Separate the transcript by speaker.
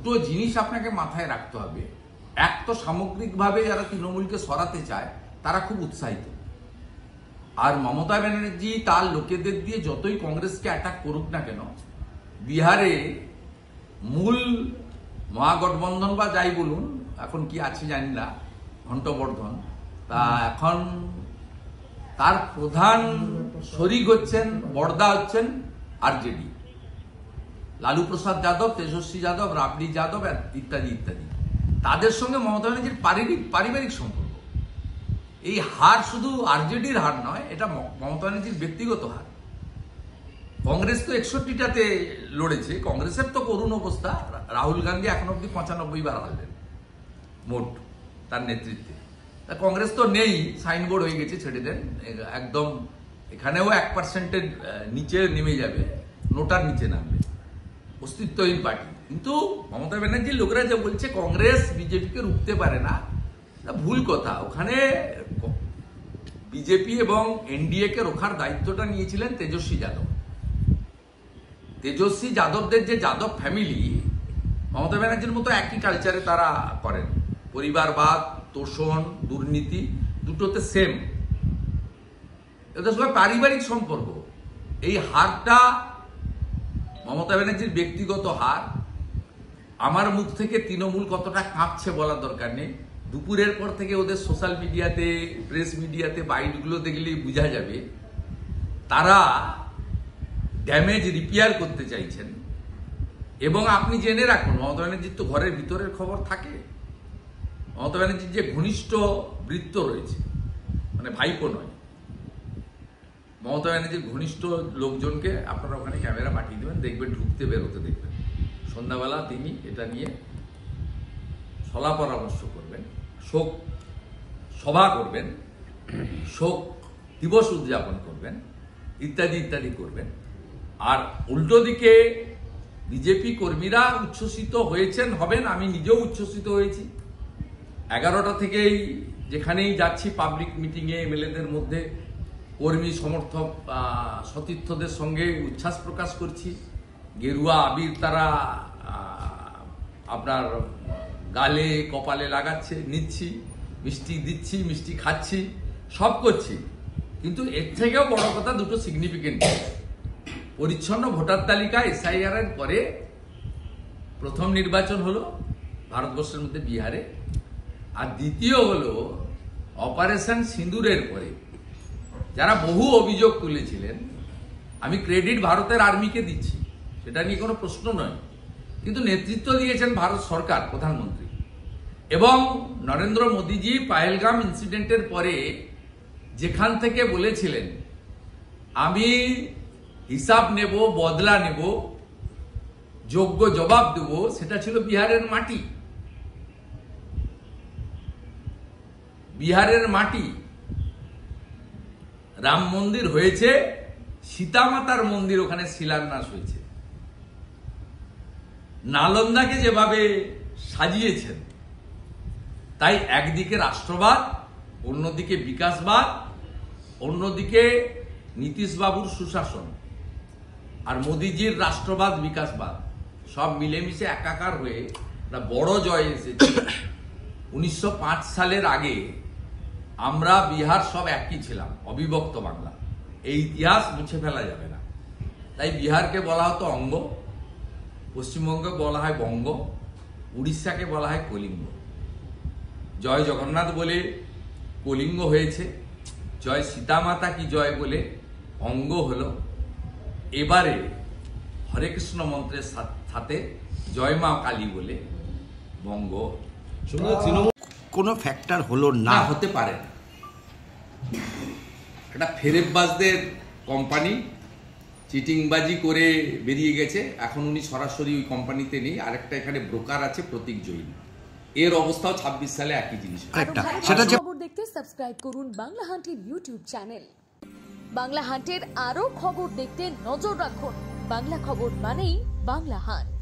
Speaker 1: দুটো জিনিস আপনাকে মাথায় রাখতে হবে। এক তো সামগ্রিকভাবে যারা তৃণমূলকে সরাতে চায় তারা খুব উৎসাহিত, আর মমতা ব্যানার্জি তার লোকেদের দিয়ে যতই কংগ্রেসকে অ্যাটাক করুক না কেন, বিহারে মূল মহাগঠবন্ধন বা যাই বলুন, এখন কি আছে জানি না, ঘণ্টবর্ধন, তা এখন তার প্রধান শরিক হচ্ছেন, বড়দা হচ্ছেন আরজেডি, লালু প্রসাদ যাদব, তেজস্বী যাদব, রাবড়ি যাদব ইত্যাদি ইত্যাদি। তাদের সঙ্গে মমতা ব্যানার্জির পারিবারিক সম্পর্ক। এই হার শুধু আরজেডির হার নয়, এটা মমতা ব্যানার্জির ব্যক্তিগত হার। কংগ্রেস তো 61টাতে লড়েছে, কংগ্রেসের তো করুণ অবস্থা। রাহুল গান্ধী এখন অব্দি 95 বার হারলেন মোট তার নেতৃত্বে। তা কংগ্রেস তো নেই, সাইনবোর্ড হয়ে গেছে, ছেড়ে দেন একদম। এখানেও 1%-এর নিচে নেমে যাবে, নোটার নিচে নামবে, অস্তিত্বহীন পার্টি। কিন্তু মমতা ব্যানার্জির লোকেরা যে বলছে কংগ্রেস বিজেপিকে রুখতে পারে না, ভুল কথা। ওখানে বিজেপি এবং এনডিএ কে রোখার দায়িত্বটা নিয়েছিলেন তেজস্বী যাদব। তেজস্বী যাদবদের যে যাদব ফ্যামিলি, মমতা ব্যানার্জির মতো একই কালচারে তারা করেন। পরিবারবাদ, তোষণ, দুর্নীতি দুটোতে সেম। এদের সবাই পারিবারিক সম্পর্ক। এই হারটা মমতা ব্যানার্জির ব্যক্তিগত হার। আমার মুখ থেকে তৃণমূল কতটা কাঁপছে বলার দরকার নেই। দুপুরের পর থেকে ওদের সোশ্যাল মিডিয়াতে, প্রেস মিডিয়াতে বাইটগুলো দেখলেই বোঝা যাবে তারা ড্যামেজ রিপেয়ার করতে চাইছেন। এবং আপনি জেনে রাখুন, মমতা ব্যানার্জির তো ঘরের ভিতরের খবর থাকে। মমতা ব্যানার্জির যে ঘনিষ্ঠ বৃত্ত রয়েছে, মানে ভাইপো নয়, মমতা ব্যানার্জির ঘনিষ্ঠ লোকজনকে আপনারা ওখানে ক্যামেরা পাঠিয়ে দেবেন, দেখবেন ঢুকতে বেরোতে দেখবেন। সন্ধ্যাবেলা তিনি এটা নিয়ে সলা পরামর্শ করবেন, শোক সভা করবেন, শোক দিবস উদযাপন করবেন, ইত্যাদি ইত্যাদি করবেন। আর উল্টো দিকে বিজেপি কর্মীরা উচ্ছ্বসিত হয়েছেন, হবেন। আমি নিজেও উচ্ছ্বসিত হয়েছি। 11টা থেকেই যেখানেই যাচ্ছি পাবলিক মিটিংয়ে, এমএলএদের মধ্যে কর্মী সমর্থক সতীর্থদের সঙ্গে উচ্ছ্বাস প্রকাশ করছি। গেরুয়া আবির তারা আপনার গালে কপালে লাগাচ্ছে, নিচ্ছি, মিষ্টি দিচ্ছি, মিষ্টি খাচ্ছি, সব করছি। কিন্তু এর থেকেও বড় কথা দুটো সিগনিফিকেন্ট। পরিচ্ছন্ন ভোটার তালিকা এসআইআর এর পরে প্রথম নির্বাচন হলো ভারতবর্ষের মধ্যে বিহারে, আর দ্বিতীয় হলো অপারেশন সিঁদুরের পরে যারা বহু অভিযোগ তুলেছিলেন। আমি ক্রেডিট ভারতের আর্মিকে দিচ্ছি, সেটা নিয়ে কোনো প্রশ্ন নয়, কিন্তু নেতৃত্ব দিয়েছেন ভারত সরকার, প্রধানমন্ত্রী। এবং নরেন্দ্র মোদীজি পাহেলগাম ইনসিডেন্টের পরে যেখান থেকে বলেছিলেন আমি হিসাব নেব, বদলা নেব, যোগ্য জবাব দেব, সেটা ছিল বিহারের মাটি। বিহারের মাটি। রাম মন্দির হয়েছে, সীতামাতার মন্দির ওখানে শিলান্যাস হয়েছে। নালন্দাকে যেভাবে সাজিয়েছেন, তাই একদিকে রাষ্ট্রবাদ, অন্যদিকে বিকাশবাদ, অন্যদিকে নীতিশবাবুর সুশাসন, আর মোদিজির রাষ্ট্রবাদ, বিকাশবাদ সব মিলেমিশে একাকার হয়ে একটা বড় জয় এসেছে। 1905 সালের আগে আমরা বিহার সব একই ছিলাম, অবিভক্ত বাংলা। এই ইতিহাস মুছে ফেলা যাবে না। তাই বিহারকে বলা হতো অঙ্গ, পশ্চিমবঙ্গকে বলা হয় বঙ্গ, উড়িষ্যাকে বলা হয় কলিঙ্গ। জয় জগন্নাথ বলে কলিঙ্গ হয়েছে, জয় সীতামাতা কি জয় বলে অঙ্গ হলো। এবারে হরে কৃষ্ণ মন্ত্রের সাথে জয় মা কালী বলে বঙ্গ।
Speaker 2: কোনো ফ্যাক্টর হলো না,
Speaker 1: হতে পারে না। এটা ফেরেববাজদের কোম্পানি, চিটিংবাজি করে বেরিয়ে গেছে। এখন উনি সরাসরি ওই কোম্পানিতে নেই, আরেকটা এখানে ব্রোকার আছে প্রতীক জৈন। এর অবস্থাও 26 সালে একই জিনিস।
Speaker 3: খবর দেখতে সাবস্ক্রাইব করুন বাংলা হান্টের ইউটিউব চ্যানেল। বাংলা হান্টের আরো খবর দেখতে নজর রাখুন। বাংলা খবর মানেই বাংলা হান্ট।